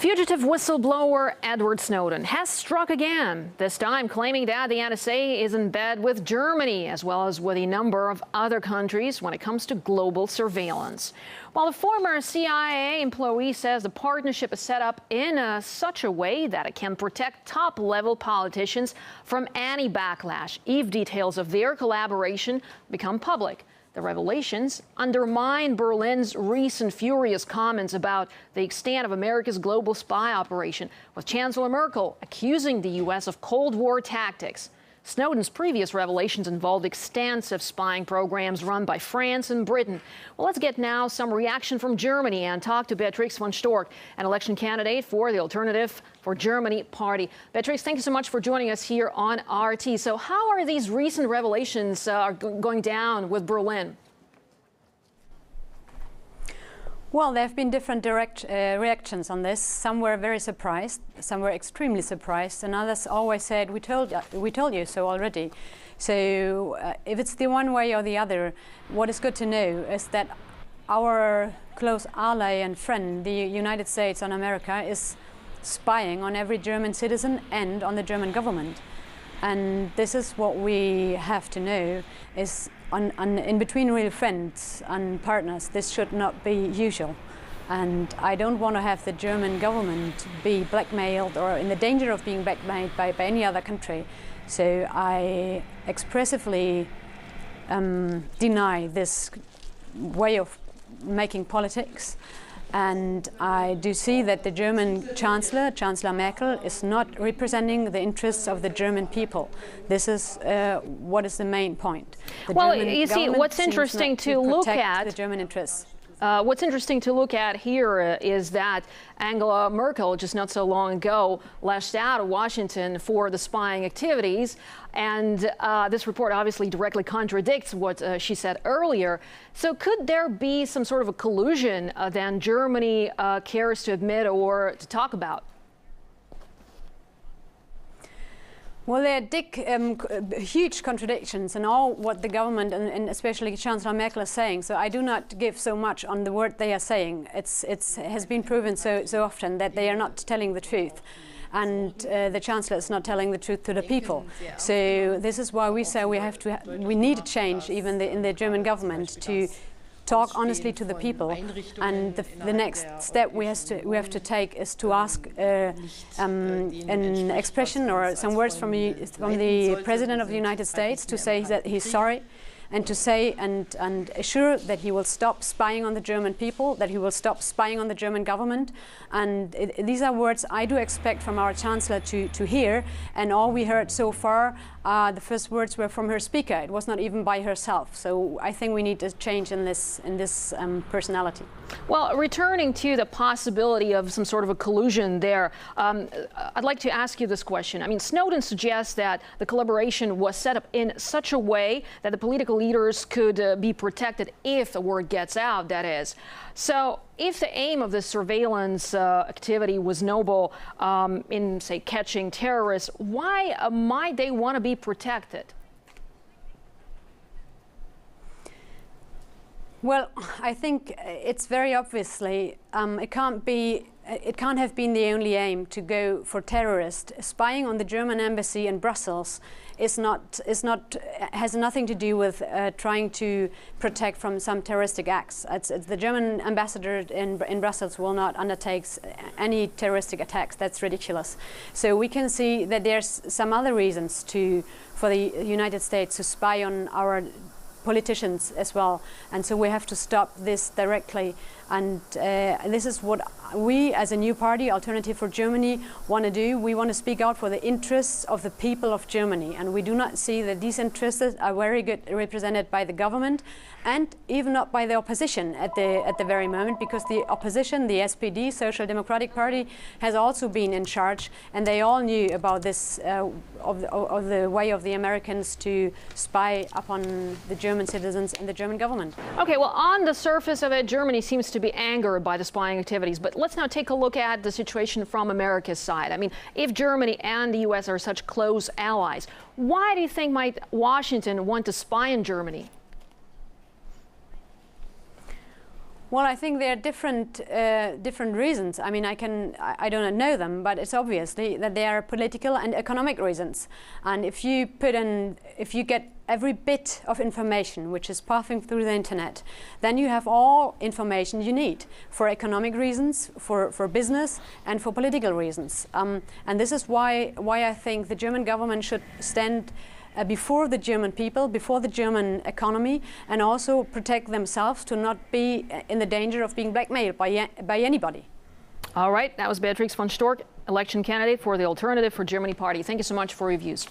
Fugitive whistleblower Edward Snowden has struck again, this time claiming that the NSA is in bed with Germany, as well as with a number of other countries when it comes to global surveillance. While the former CIA employee says the partnership is set up in such a way that it can protect top-level politicians from any backlash if details of their collaboration become public. The revelations undermine Berlin's recent furious comments about the extent of America's global spy operation, with Chancellor Merkel accusing the U.S. of Cold War tactics. Snowden's previous revelations involved extensive spying programs run by France and Britain. Well, let's get now some reaction from Germany and talk to Beatrix von Storck, an election candidate for the Alternative for Germany party. Beatrix, thank you so much for joining us here on RT. So how are these recent revelations going down with Berlin? Well, there have been different reactions on this. Some were very surprised, some were extremely surprised, and others always said, we told you so already. So if it's the one way or the other, what is good to know is that our close ally and friend, the United States and America, is spying on every German citizen and on the German government. And this is what we have to know, is in between real friends and partners, this should not be usual. And I don't want to have the German government be blackmailed or in the danger of being blackmailed by any other country. So I expressively deny this way of making politics. And I do see that the German Chancellor Merkel, is not representing the interests of the German people. This is what is the main point. Well, you see, what's interesting to look at the German interests. What's interesting to look at here is that Angela Merkel, just not so long ago, lashed out of Washington for the spying activities. And this report obviously directly contradicts what she said earlier. So could there be some sort of a collusion that Germany cares to admit or to talk about? Well, there are huge contradictions in all what the government and especially Chancellor Merkel is saying. So I do not give so much on the word they are saying. It has been proven so often that they are not telling the truth. And the Chancellor is not telling the truth to the people. So this is why we say we need a change even in the German government to talk honestly to the people, and the next step we have to take is to ask an expression or some words from the President of the United States to say that he's sorry, and to say and assure that he will stop spying on the German people, that he will stop spying on the German government. And these are words I do expect from our Chancellor to hear, and all we heard so far, the first words were from her speaker. It was not even by herself. So I think we need a change in this personality. Well, returning to the possibility of some sort of a collusion there, I'd like to ask you this question. I mean, Snowden suggests that the collaboration was set up in such a way that the political leaders could be protected if the word gets out, that is. So if the aim of the surveillance activity was noble in, say, catching terrorists, why might they want to be protected? Well, I think it's very obviously it can't have been the only aim to go for terrorists. Spying on the German embassy in Brussels has nothing to do with trying to protect from some terroristic acts. It's the German ambassador in Brussels will not undertake any terroristic attacks. That's ridiculous. So we can see that there's some other reasons for the United States to spy on our politicians as well, and so we have to stop this directly. And this is what we, as a new party, Alternative for Germany, want to do. We want to speak out for the interests of the people of Germany, and we do not see that these interests are very good represented by the government, and even not by the opposition at the very moment, because the opposition, the SPD, Social Democratic Party, has also been in charge, and they all knew about this of the way of the Americans to spy upon the German citizens and the German government. Okay, well, on the surface of it, Germany seems to be angered by the spying activities, but let's now take a look at the situation from America's side. I mean, if Germany and the U.S. are such close allies, why do you think might Washington want to spy on Germany? Well, I think there are different reasons. I mean, I don't know them, but it's obviously that there are political and economic reasons. And if you get every bit of information which is passing through the internet, then you have all information you need for economic reasons, for business, and for political reasons. And this is why I think the German government should stand before the German people, before the German economy, and also protect themselves to not be in the danger of being blackmailed by anybody. All right, that was Beatrix von Storck, election candidate for the Alternative for Germany party. Thank you so much for your views.